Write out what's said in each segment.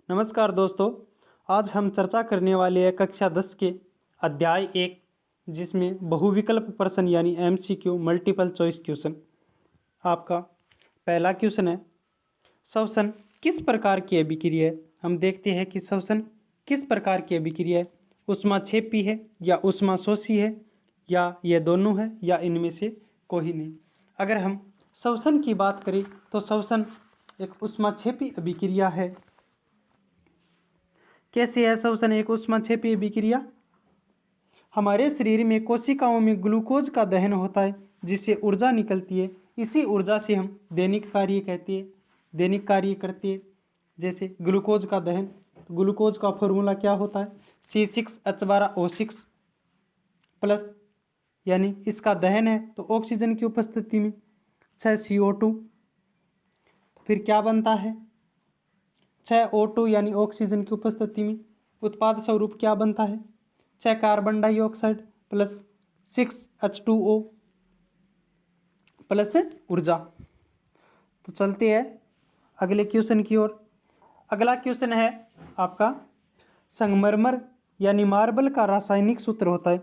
नमस्कार दोस्तों, आज हम चर्चा करने वाले हैं कक्षा 10 के अध्याय 1 जिसमें बहुविकल्प प्रश्न यानी एमसीक्यू मल्टीपल चॉइस क्वेश्चन। आपका पहला क्वेश्चन है, श्वसन किस प्रकार की अभिक्रिया है। हम देखते हैं कि श्वसन किस प्रकार की अभिक्रिया है, ऊष्माक्षेपी है या ऊष्माशोषी है या ये दोनों है या इनमें से कोई नहीं। अगर हम श्वसन की बात करें तो श्वसन एक ऊष्माक्षेपी अभिक्रिया है। कैसे है श्वसन एक ऊष्माक्षेपी अभिक्रिया? हमारे शरीर में कोशिकाओं में ग्लूकोज का दहन होता है जिससे ऊर्जा निकलती है। इसी ऊर्जा से हम दैनिक कार्य करते हैं। जैसे ग्लूकोज का दहन, तो ग्लूकोज का फॉर्मूला क्या होता है? C6H12O6 प्लस, यानी इसका दहन है तो ऑक्सीजन की उपस्थिति में 6CO2, फिर क्या बनता है? 6O2 यानी ऑक्सीजन की उपस्थिति में उत्पाद स्वरूप क्या बनता है? 6 carbon dioxide plus 6H2O plus ऊर्जा। तो चलते हैं अगले क्वेश्चन की ओर। अगला क्वेश्चन है आपका, संगमरमर यानी मार्बल का रासायनिक सूत्र होता है।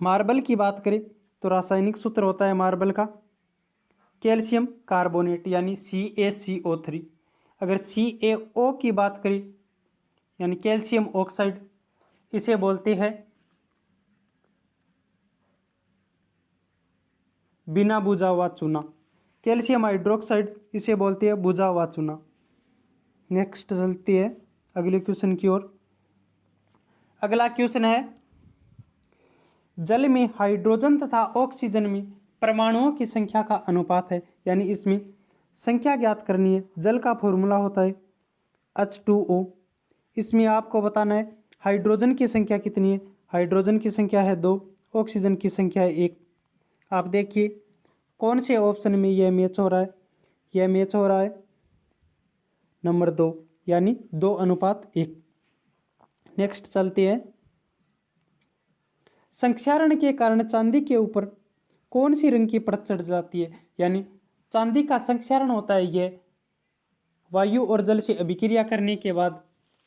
मार्बल की बात करें तो रासायनिक सूत्र होता है मार्बल का कैल्शियम कार्बोनेट यानी CaCO3। अगर CaO की बात करें यानी कैल्शियम ऑक्साइड, इसे बोलते हैं बिना बुझा हुआ चूना। कैल्शियम हाइड्रोक्साइड, इसे बोलते हैं बुझा हुआ चूना। नेक्स्ट चलती है अगले क्वेश्चन की ओर। अगला क्वेश्चन है, जल में हाइड्रोजन तथा ऑक्सीजन में परमाणुओं की संख्या का अनुपात है, यानी इसमें संख्या ज्ञात करनी है। जल का फॉर्मूला होता है H2O। इसमें आपको बताना है हाइड्रोजन की संख्या कितनी है। हाइड्रोजन की संख्या है 2, ऑक्सीजन की संख्या है 1। आप देखिए कौन से ऑप्शन में यह मैच हो रहा है। यह मैच हो रहा है नंबर 2 यानी 2:1। नेक्स्ट चलते हैं, संक्षारण के कारण चांदी के ऊपर कौन सी रंग की परत चढ़ जाती है, यानी चांदी का संक्षारण होता है यह वायु और जल से अभिक्रिया करने के बाद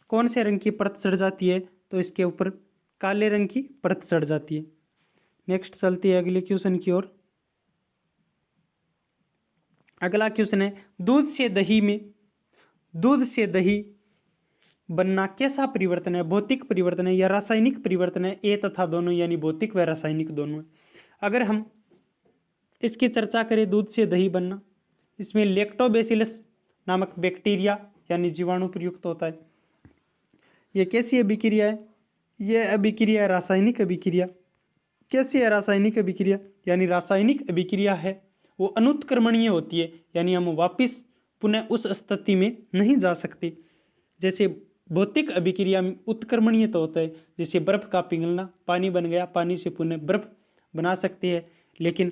कौन से रंग की परत चढ़ जाती है, तो इसके ऊपर काले रंग की परत चढ़ जाती है। नेक्स्ट चलती है अगले क्वेश्चन की ओर। अगला क्वेश्चन है, दूध से दही बनना कैसा परिवर्तन है? भौतिक परिवर्तन है या रासायनिक परिवर्तन है? ए तथा दोनों, यानी भौतिक व रासायनिक दोनों है। अगर हम इसकी चर्चा करें, दूध से दही बनना, इसमें लैक्टोबैसिलस नामक बैक्टीरिया यानी जीवाणु प्रयुक्त होता है। यह कैसी अभिक्रिया है? यह अभिक्रिया है रासायनिक अभिक्रिया। कैसी है रासायनिक अभिक्रिया? यानी रासायनिक अभिक्रिया है वो अनुत्क्रमणीय होती है, यानी हम वापस पुनः उस स्थिति में नहीं जा सकते। जैसे भौतिक अभिक्रिया में उत्क्रमणीय तो होता है, जैसे बर्फ का पिघलना, पानी बन गया, पानी से पुनः बर्फ बना सकते हैं, लेकिन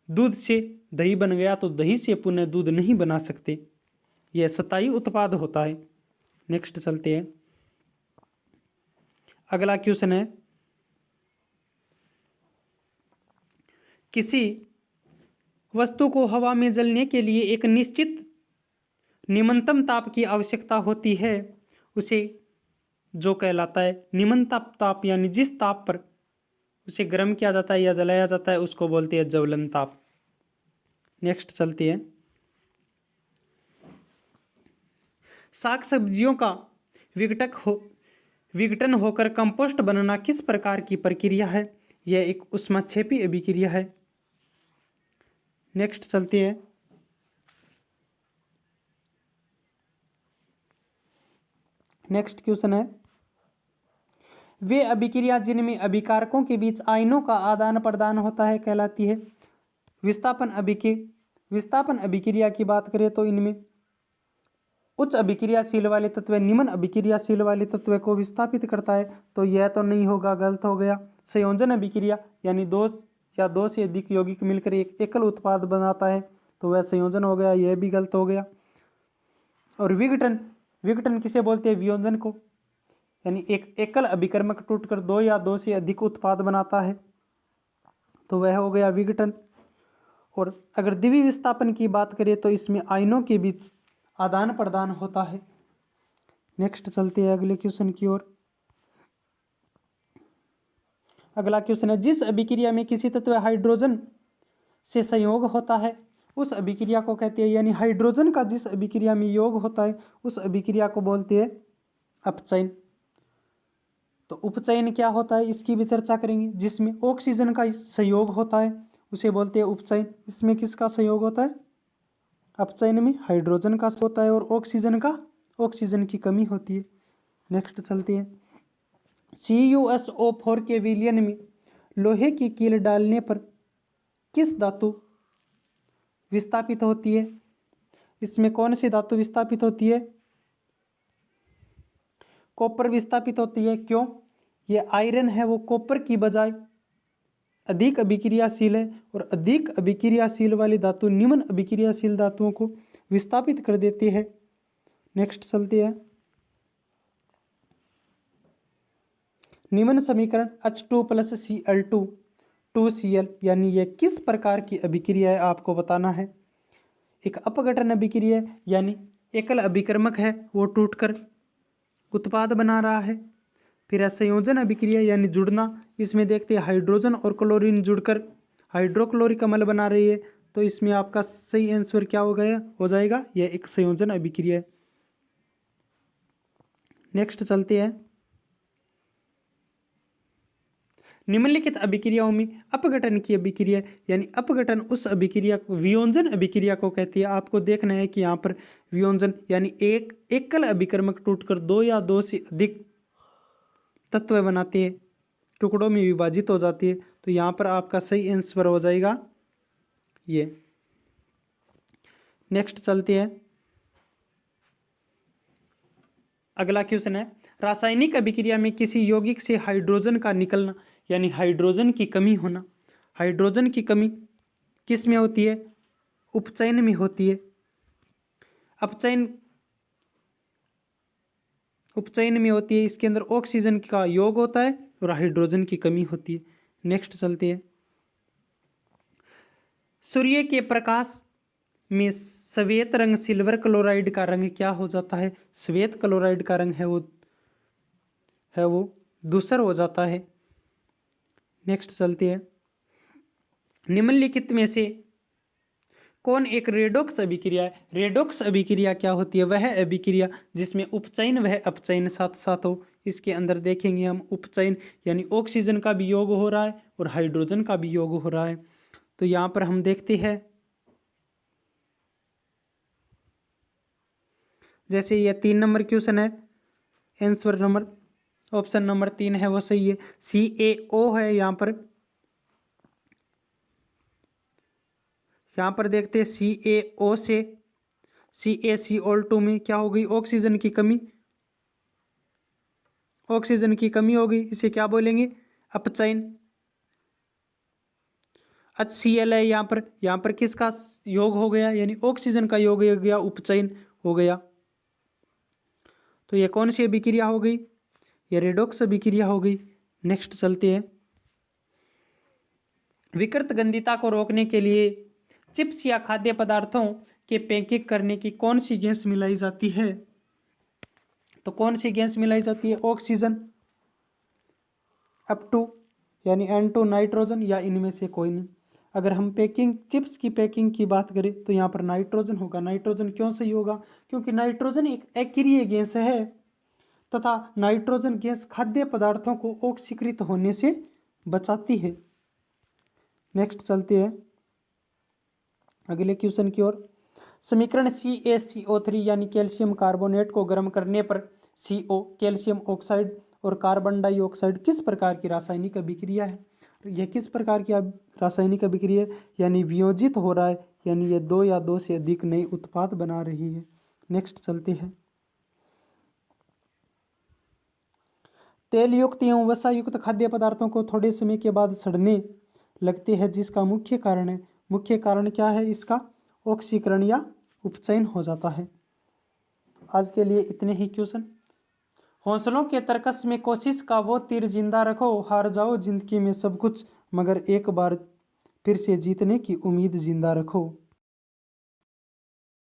दूध से दही बन गया तो दही से पुनः दूध नहीं बना सकते। यह सताई उत्पाद होता है। नेक्स्ट चलते हैं, अगला क्वेश्चन है, किसी वस्तु को हवा में जलने के लिए एक निश्चित निम्नतम ताप की आवश्यकता होती है, उसे जो कहलाता है निम्नतम ताप, यानी जिस ताप पर उसे गर्म किया जाता है या जलाया जाता है उसको बोलते हैं ज्वलन ताप। नेक्स्ट चलती है, साग सब्जियों का विघटन होकर कंपोस्ट बनना किस प्रकार की प्रक्रिया है? यह एक ऊष्माक्षेपी अभिक्रिया है। नेक्स्ट चलती है, नेक्स्ट क्वेश्चन है, वे अभिक्रिया जिनमें अभिकारकों के बीच आयनों का आदान प्रदान होता है कहलाती है विस्थापन अभिक्रिया। विस्थापन अभिक्रिया की बात करें तो इनमें उच्च अभिक्रियाशील वाले तत्व निम्न अभिक्रियाशील वाले तत्व को विस्थापित करता है, तो यह तो नहीं होगा, गलत हो गया। संयोजन अभिक्रिया यानी दो या दो से अधिक यौगिक मिलकर एक एकल उत्पाद बनाता है, तो वह संयोजन हो गया, यह भी गलत हो गया। और विघटन किसे बोलते हैं? वियोजन को, यानी एक एकल अभिकर्मक टूटकर दो या दो से अधिक उत्पाद बनाता है, तो वह हो गया विघटन। और अगर द्विवीय विस्थापन की बात करें तो इसमें आयनों के बीच आदान प्रदान होता है, नेक्स्ट चलते हैं अगले क्वेश्चन की ओर। अगला क्वेश्चन है, जिस अभिक्रिया में किसी तत्व हाइड्रोजन से संयोग होता है उस अभिक्रिया को कहते हैं, यानी हाइड्रोजन का जिस अभिक्रिया में योग होता है उस अभिक्रिया को बोलते हैं अपचयन। तो उपचयन क्या होता है इसकी भी चर्चा करेंगे। जिसमें ऑक्सीजन का संयोग होता है उसे बोलते हैं उपचयन। इसमें किसका संयोग होता है? अपचयन में हाइड्रोजन का होता है और ऑक्सीजन की कमी होती है। नेक्स्ट चलते हैं, CuSO4 के विलयन में लोहे की कील डालने पर किस धातु विस्थापित होती है? इसमें कौन सी धातु विस्थापित होती है? कॉपर विस्थापित होती है। क्यों? ये आयरन है वो कॉपर की बजाय अधिक अभिक्रियाशील है और अधिक अभिक्रियाशील वाली धातु निम्न अभिक्रियाशील धातुओं को विस्थापित कर देती है। नेक्स्ट चलते हैं, निम्न समीकरण H2 + Cl2 2Cl यानी यह किस प्रकार की अभिक्रिया है आपको बताना है। एक अपघटन अभिक्रिया है, यानी एकल अभिकर्मक है वो टूटकर उत्पाद बना रहा है। फिर है संयोजन अभिक्रिया यानी जुड़ना। इसमें देखते हैं हाइड्रोजन और क्लोरीन जुड़कर हाइड्रोक्लोरिक अम्ल बना रही है। तो इसमें आपका सही आंसर क्या हो जाएगा? यह एक संयोजन अभिक्रिया है। नेक्स्ट चलते हैं, निम्नलिखित अभिक्रियाओं में अपघटन की अभिक्रिया यानी अपघटन उस अभिक्रिया को वियोजन अभिक्रिया को कहती है। आपको देखना है कि यहाँ पर वियोजन यानी एक एकल अभिकर्मक टूटकर दो या दो से अधिक तत्व बनाते हैं, टुकड़ों में विभाजित हो जाती है। तो यहाँ पर आपका सही आंसर हो जाएगा ये। नेक्स्ट चलते हैं, अगला क्वेश्चन है, रासायनिक अभिक्रिया में किसी यौगिक से हाइड्रोजन का निकलना यानी हाइड्रोजन की कमी होना। हाइड्रोजन की कमी किस में होती है? उपचयन में होती है। उपचयन में होती है। इसके अंदर ऑक्सीजन का योग होता है और हाइड्रोजन की कमी होती है। नेक्स्ट चलते हैं, सूर्य के प्रकाश में श्वेत रंग सिल्वर क्लोराइड का रंग क्या हो जाता है? श्वेत क्लोराइड का रंग है वो धूसर हो जाता है। नेक्स्ट चलते हैं, निम्नलिखित में से कौन एक रेडॉक्स अभिक्रिया है? रेडॉक्स अभिक्रिया क्या होती है? वह अभिक्रिया जिसमें उपचयन वह अपचयन साथ साथ हो। इसके अंदर देखेंगे हम उपचयन यानी ऑक्सीजन का भी योग हो रहा है और हाइड्रोजन का भी योग हो रहा है। तो यहाँ पर हम देखते हैं, जैसे यह 3 नंबर क्वेश्चन है, आंसर नंबर ऑप्शन नंबर 3 है वो सही है। CaO है यहाँ पर देखते हैं CaO से CaCl2 में क्या हो गई? ऑक्सीजन की कमी हो गई। इसे क्या बोलेंगे? अपचयन। HCl है यहाँ पर किसका योग हो गया? यानी ऑक्सीजन का योग हो गया, उपचयन हो गया। तो ये कौन सी अभिक्रिया हो गई? ये रेडॉक्स अभिक्रिया हो गई। नेक्स्ट चलते हैं, विकृत गंधिता को रोकने के लिए चिप्स या खाद्य पदार्थों के पैकिंग करने की कौन सी गैस मिलाई जाती है? तो कौन सी गैस मिलाई जाती है? ऑक्सीजन, F2 यानी N2 नाइट्रोजन, या इनमें से कोई नहीं। अगर हम चिप्स की पैकिंग की बात करें तो यहाँ पर नाइट्रोजन होगा। नाइट्रोजन क्यों सही होगा? क्योंकि नाइट्रोजन एक अक्रिय गैस है तथा नाइट्रोजन गैस खाद्य पदार्थों को ऑक्सीकृत होने से बचाती है। नेक्स्ट चलते हैं अगले क्वेश्चन की ओर। समीकरण CaCO3 यानी कैल्शियम कार्बोनेट को गर्म करने पर CO कैल्शियम ऑक्साइड और कार्बन डाइऑक्साइड किस प्रकार की रासायनिक अभिक्रिया है? यह किस प्रकार की रासायनिक अभिक्रिया है? यानी वियोजित हो रहा है, यानी यह दो या दो से अधिक नए उत्पाद बना रही है। नेक्स्ट चलते हैं, तेल युक्त एवं वसा युक्त खाद्य पदार्थों को थोड़े समय के बाद सड़ने लगते हैं, जिसका मुख्य कारण क्या है? इसका ऑक्सीकरण या उपचयन हो जाता है। आज के लिए इतने ही क्वेश्चन। हौसलों के तर्कस में कोशिश का वो तीर जिंदा रखो, हार जाओ जिंदगी में सब कुछ मगर एक बार फिर से जीतने की उम्मीद जिंदा रखो।